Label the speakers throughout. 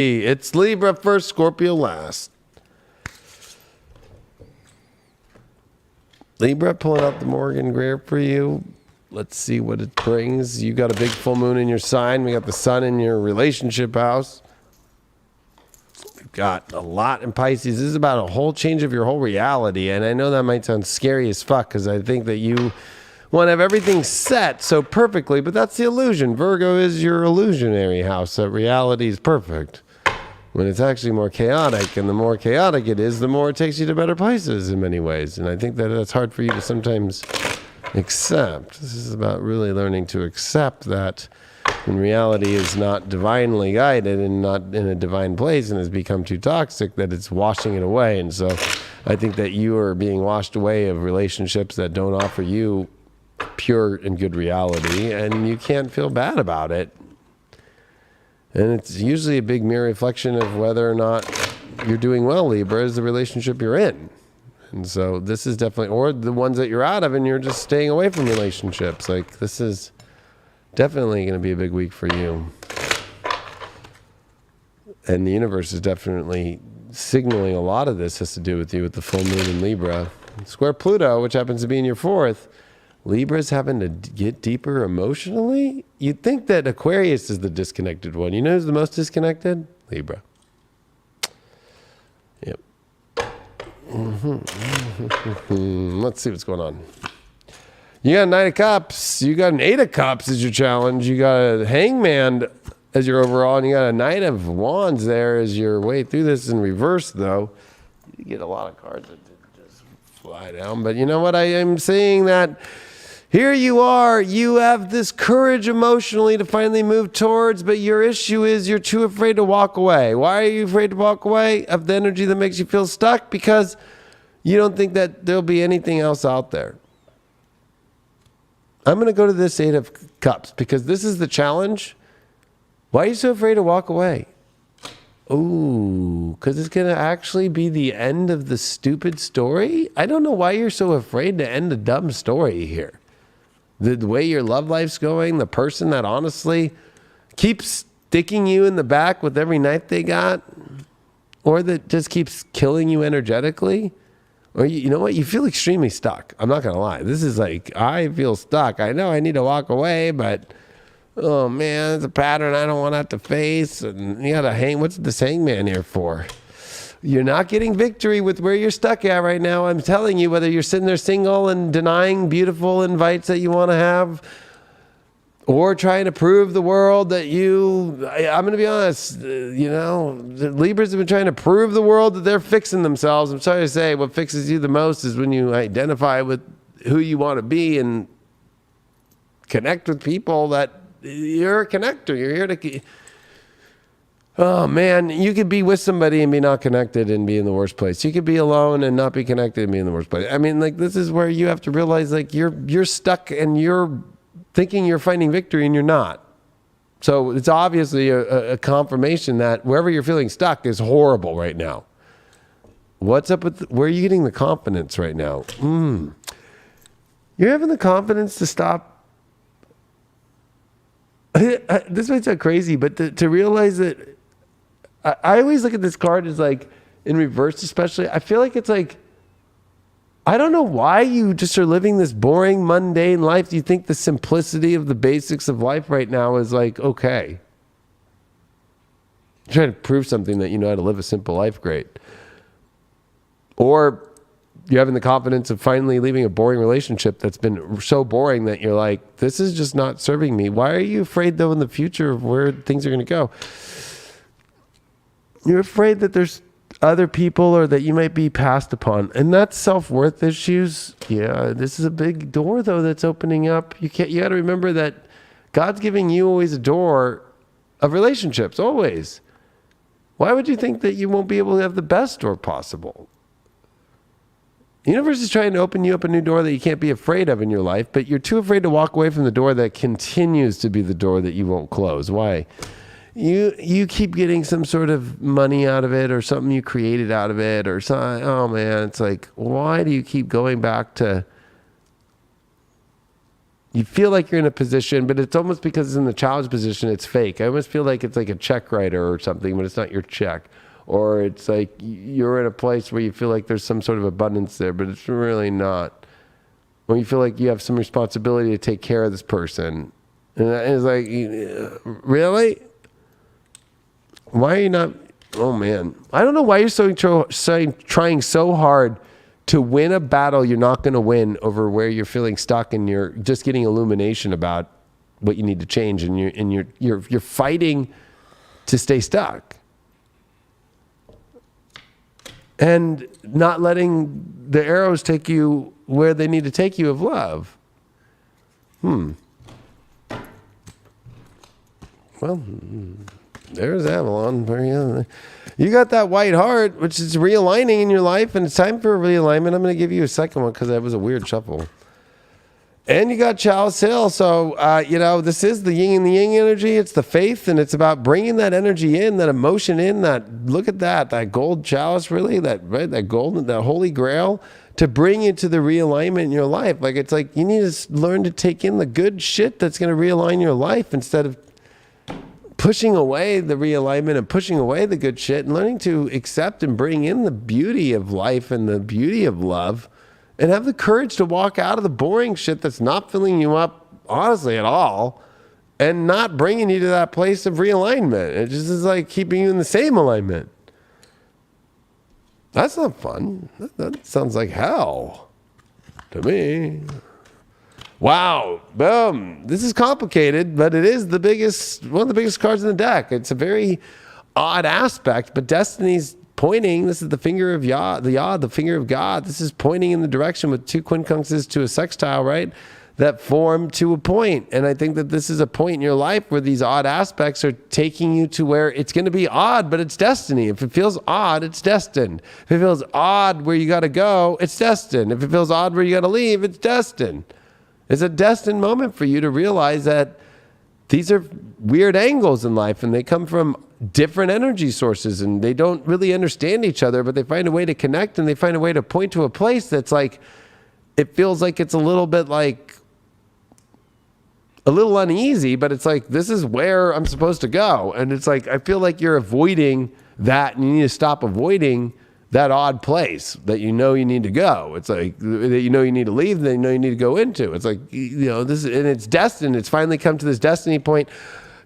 Speaker 1: It's Libra first, Scorpio last. Libra, pulling out the Morgan Greer for you. Let's see what it brings. You got a big full moon in your sign. We got the sun in your relationship house. We've got a lot in Pisces. This is about a whole change of your whole reality. And I know that might sound scary as fuck because I think that you want to have everything set so perfectly, but that's the illusion. Virgo is your illusionary house. That reality is perfect. When it's actually more chaotic, and the more chaotic it is, the more it takes you to better places in many ways. And I think that that's hard for you to sometimes accept. This is about really learning to accept that when reality is not divinely guided and not in a divine place and has become too toxic, that it's washing it away. And so I think that you are being washed away of relationships that don't offer you pure and good reality, and you can't feel bad about it. And it's usually a big mirror reflection of whether or not you're doing well, Libra, is the relationship you're in. And so this is definitely, or the ones that you're out of and you're just staying away from relationships. Like, this is definitely going to be a big week for you. And the universe is definitely signaling a lot of this has to do with you with the full moon in Libra. Square Pluto, which happens to be in your fourth. Libra's having to get deeper emotionally? You'd think that Aquarius is the disconnected one. You know who's the most disconnected? Libra. Yep. Let's see what's going on. You got a Knight of Cups. You got an Eight of Cups as your challenge. You got a Hangman as your overall. And you got a Knight of Wands there as your way through this in reverse, though. You get a lot of cards that just fly down. But you know what? I am saying that here you are, you have this courage emotionally to finally move towards, but your issue is you're too afraid to walk away. Why are you afraid to walk away of the energy that makes you feel stuck? Because you don't think that there'll be anything else out there. I'm going to go to this Eight of Cups because this is the challenge. Why are you so afraid to walk away? Ooh, because it's going to actually be the end of the stupid story? I don't know why you're so afraid to end a dumb story here. The way your love life's going, the person that honestly keeps sticking you in the back with every knife they got, or that just keeps killing you energetically, or you know what, you feel extremely stuck. I'm not going to lie. This is like, I feel stuck. I know I need to walk away, but oh man, it's a pattern I don't want to have to face. And you got to hang. What's this Hangman here for? You're not getting victory with where you're stuck at right now. I'm telling you, whether you're sitting there single and denying beautiful invites that you want to have, or trying to prove the world that I'm going to be honest, the Libras have been trying to prove the world that they're fixing themselves. I'm sorry to say, what fixes you the most is when you identify with who you want to be and connect with people that you're a connector. You're here to... Oh man, you could be with somebody and be not connected and be in the worst place. You could be alone and not be connected and be in the worst place. I mean, like, this is where you have to realize, like, you're stuck and you're thinking you're finding victory and you're not. So it's obviously a confirmation that wherever you're feeling stuck is horrible right now. What's up with, where are you getting the confidence right now? You're having the confidence to stop. This might sound crazy, but to realize that I always look at this card as like in reverse, especially. I feel like it's like, I don't know why you just are living this boring, mundane life. Do you think the simplicity of the basics of life right now is like, okay? You're trying to prove something that you know how to live a simple life great. Or you're having the confidence of finally leaving a boring relationship that's been so boring that you're like, this is just not serving me. Why are you afraid, though, in the future of where things are going to go? You're afraid that there's other people or that you might be passed upon. And that's self-worth issues. Yeah, this is a big door, though, that's opening up. You got to remember that God's giving you always a door of relationships, always. Why would you think that you won't be able to have the best door possible? The universe is trying to open you up a new door that you can't be afraid of in your life, but you're too afraid to walk away from the door that continues to be the door that you won't close. Why? You keep getting some sort of money out of it or something you created out of it or something. Oh man, it's like, why do you keep going back to... you feel like you're in a position, but it's almost because it's in the child's position, it's fake. I almost feel like it's like a check writer or something, but it's not your check. Or it's like you're in a place where you feel like there's some sort of abundance there, but it's really not. When you feel like you have some responsibility to take care of this person. And it's like, really? Why are you not? Oh, man. I don't know why you're trying so hard to win a battle you're not going to win over where you're feeling stuck and you're just getting illumination about what you need to change. And you're fighting to stay stuck. And not letting the arrows take you where they need to take you of love. Well, there's Avalon. You got that white heart, which is realigning in your life, and it's time for a realignment. I'm going to give you a second one because that was a weird shuffle. And you got Chalice Hill. So, this is the yin and the yang energy. It's the faith, and it's about bringing that energy in, that emotion in, look at that gold chalice, really, that golden, that holy grail, to bring you to the realignment in your life. Like, it's like you need to learn to take in the good shit that's going to realign your life instead of pushing away the realignment and pushing away the good shit, and learning to accept and bring in the beauty of life and the beauty of love. And have the courage to walk out of the boring shit that's not filling you up, honestly, at all, and not bringing you to that place of realignment. It just is like keeping you in the same alignment. That's not fun. That sounds like hell to me. Wow. Boom. This is complicated, but it is one of the biggest cards in the deck. It's a very odd aspect, but Destiny's pointing. This is the finger of the finger of God. This is pointing in the direction with two quincunxes to a sextile, right? That form to a point. And I think that this is a point in your life where these odd aspects are taking you to where it's going to be odd, but it's destiny. If it feels odd, it's destined. If it feels odd where you got to go, it's destined. If it feels odd where you got to leave, it's destined. It's a destined moment for you to realize that these are weird angles in life, and they come from different energy sources, and they don't really understand each other, but they find a way to connect, and they find a way to point to a place that's like, it feels like it's a little bit like a little uneasy, but it's like, this is where I'm supposed to go. And it's like, I feel like you're avoiding that, and you need to stop avoiding that odd place that you know you need to go. It's like, that you know you need to leave, that you know you need to go into. It's like, this, and it's destined. It's finally come to this destiny point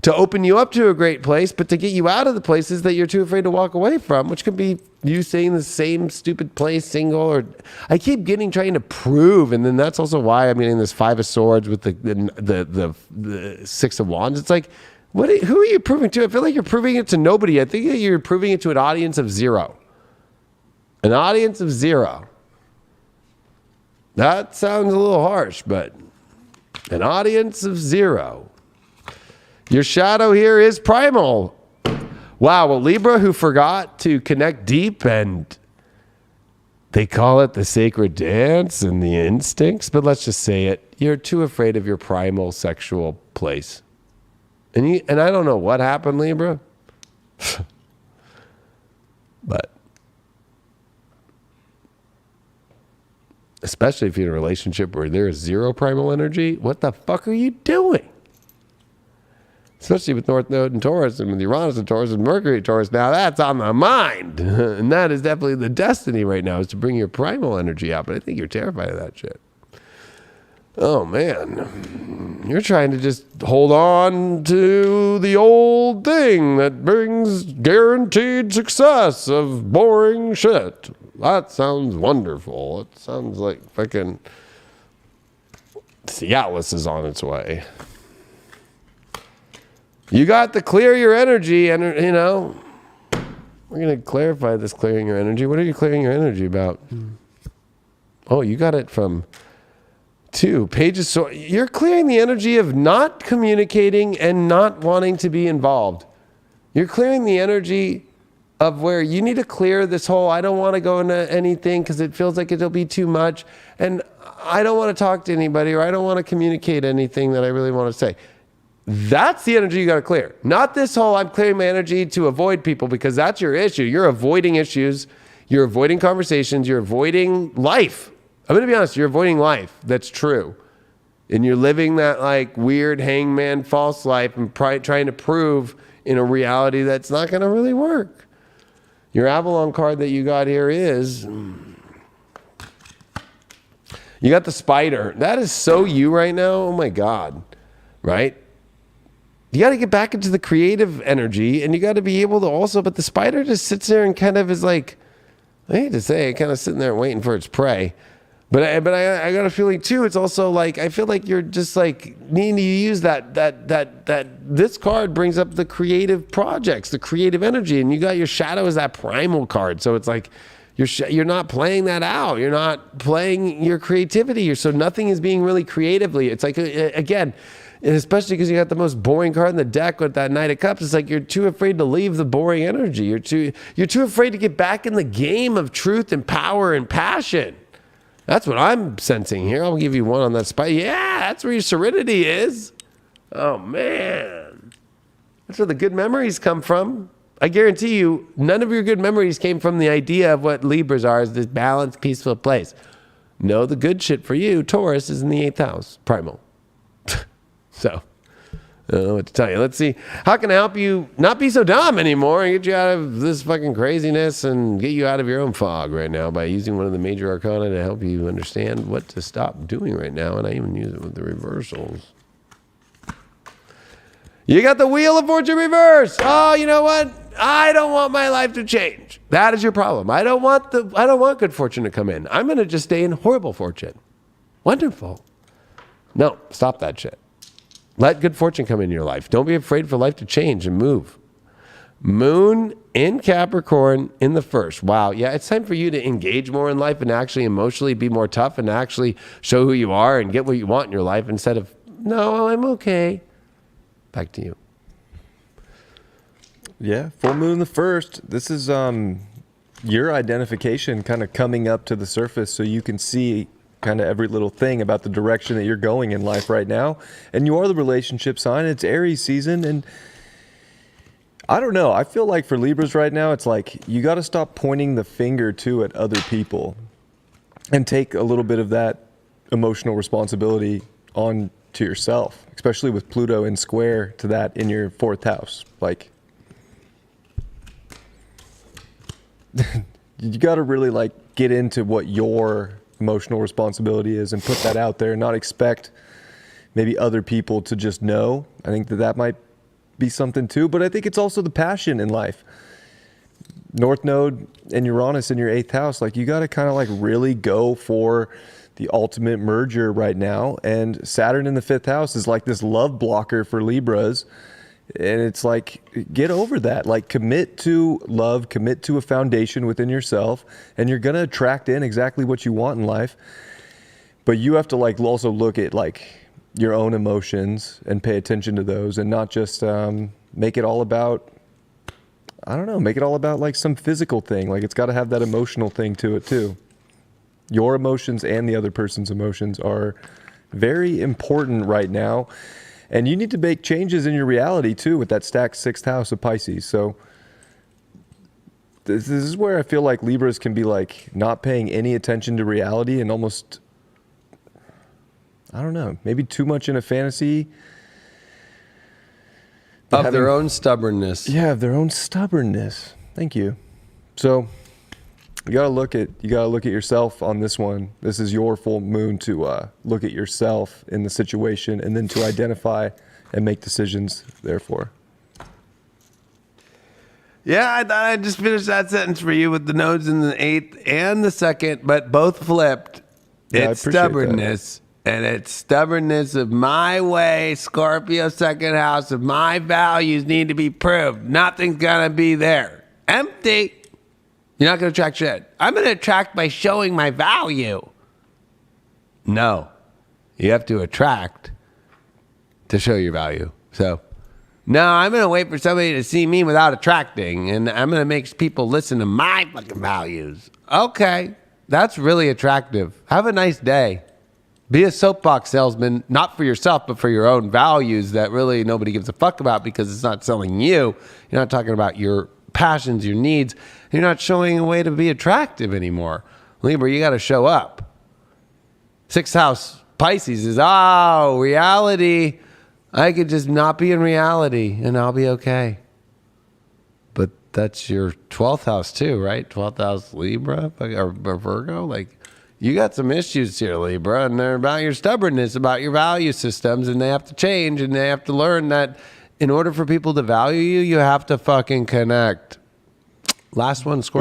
Speaker 1: to open you up to a great place, but to get you out of the places that you're too afraid to walk away from, which could be you staying the same stupid place, single, or I keep trying to prove, and then that's also why I'm getting this Five of Swords with the Six of Wands. It's like, who are you proving to? I feel like you're proving it to nobody. I think that you're proving it to an audience of zero. An audience of zero. That sounds a little harsh, but an audience of zero. Your shadow here is primal. Wow, a Libra who forgot to connect deep, and they call it the sacred dance and the instincts, but let's just say it. You're too afraid of your primal sexual place. And I don't know what happened, Libra. But especially if you're in a relationship where there is zero primal energy, what the fuck are you doing? Especially with North Node and Taurus, and with Uranus and Taurus and Mercury and Taurus. Now that's on the mind. And that is definitely the destiny right now, is to bring your primal energy out. But I think you're terrified of that shit. Oh, man. You're trying to just hold on to the old thing that brings guaranteed success of boring shit. That sounds wonderful. It sounds like fucking Cialis is on its way. You got to clear your energy, and we're going to clarify this clearing your energy. What are you clearing your energy about? Oh, you got it from 2 pages. So you're clearing the energy of not communicating and not wanting to be involved. You're clearing the energy of where you need to clear this whole, I don't want to go into anything because it feels like it'll be too much, and I don't want to talk to anybody, or I don't want to communicate anything that I really want to say. That's the energy you got to clear. Not this whole, I'm clearing my energy to avoid people, because that's your issue. You're avoiding issues. You're avoiding conversations. You're avoiding life. I'm going to be honest. You're avoiding life. That's true. And you're living that like weird hangman false life and trying to prove in a reality that's not going to really work. Your Avalon card that you got here is, you got the spider. That is so you right now. Oh my God. Right? You got to get back into the creative energy, and you got to be able to also, but the spider just sits there and kind of is like, I hate to say it, kind of sitting there waiting for its prey. But I got a feeling too, it's also like, I feel like you're just like needing to use that this card brings up the creative projects, the creative energy, and you got your shadow as that primal card. So it's like, you're not playing that out. You're not playing your creativity. So nothing is being really creatively. It's like, again, and especially because you got the most boring card in the deck with that Knight of Cups, it's like you're too afraid to leave the boring energy. You're too afraid to get back in the game of truth and power and passion. That's what I'm sensing here. I'll give you one on that spot. Yeah, that's where your serenity is. Oh, man. That's where the good memories come from. I guarantee you, none of your good memories came from the idea of what Libras are as this balanced, peaceful place. No, the good shit for you, Taurus, is in the 8th house, primal. So, I don't know what to tell you. Let's see. How can I help you not be so dumb anymore and get you out of this fucking craziness and get you out of your own fog right now by using one of the major arcana to help you understand what to stop doing right now. And I even use it with the reversals. You got the Wheel of Fortune reverse. Oh, you know what? I don't want my life to change. That is your problem. I don't want good fortune to come in. I'm going to just stay in horrible fortune. Wonderful. No, stop that shit. Let good fortune come into your life. Don't be afraid for life to change and move. Moon in Capricorn in the 1st. Wow. Yeah, it's time for you to engage more in life and actually emotionally be more tough and actually show who you are and get what you want in your life instead of, no, I'm okay. Back to you.
Speaker 2: Yeah, full moon in the 1st. This is your identification kind of coming up to the surface so you can see kind of every little thing about the direction that you're going in life right now. And you are the relationship sign. It's Aries season. And I don't know. I feel like for Libras right now, it's like you got to stop pointing the finger at other people and take a little bit of that emotional responsibility on to yourself, especially with Pluto in square to that in your 4th house. Like, you got to really like get into what your emotional responsibility is and put that out there and not expect maybe other people to just know. I think that might be something too, but I think it's also the passion in life. North Node and Uranus in your 8th house, like you got to kind of like really go for the ultimate merger right now. And Saturn in the 5th house is like this love blocker for Libras. And it's like, get over that. Like, commit to love, commit to a foundation within yourself, and you're going to attract in exactly what you want in life. But you have to like also look at like your own emotions and pay attention to those and not just make it all about, I don't know, make it all about like some physical thing. Like, it's got to have that emotional thing to it too. Your emotions and the other person's emotions are very important right now. And you need to make changes in your reality too with that stacked 6th house of Pisces. So this is where I feel like Libras can be like not paying any attention to reality and almost, I don't know, maybe too much in a fantasy.
Speaker 1: Of their own stubbornness.
Speaker 2: Yeah, of their own stubbornness. Thank you. So you gotta look at yourself on this one. This is your full moon to look at yourself in the situation and then to identify and make decisions therefore.
Speaker 1: Yeah, I thought I'd just finish that sentence for you with the nodes in the 8th and the 2nd, but both flipped.
Speaker 2: Yeah,
Speaker 1: it's stubbornness. And it's stubbornness of my way, Scorpio 2nd house, of my values need to be proved. Nothing's gonna be there. Empty. You're not going to attract shit. I'm going to attract by showing my value. No. You have to attract to show your value. So, no, I'm going to wait for somebody to see me without attracting, and I'm going to make people listen to my fucking values. Okay. That's really attractive. Have a nice day. Be a soapbox salesman, not for yourself, but for your own values that really nobody gives a fuck about because it's not selling you. You're not talking about your passions, your needs. You're not showing a way to be attractive anymore. Libra, you got to show up. 6th house, Pisces is, oh, reality. I could just not be in reality and I'll be okay. But that's your 12th house too, right? 12th house Libra or Virgo. Like, you got some issues here, Libra, and they're about your stubbornness, about your value systems, and they have to change, and they have to learn that in order for people to value you, you have to fucking connect. Last one, Scorpio.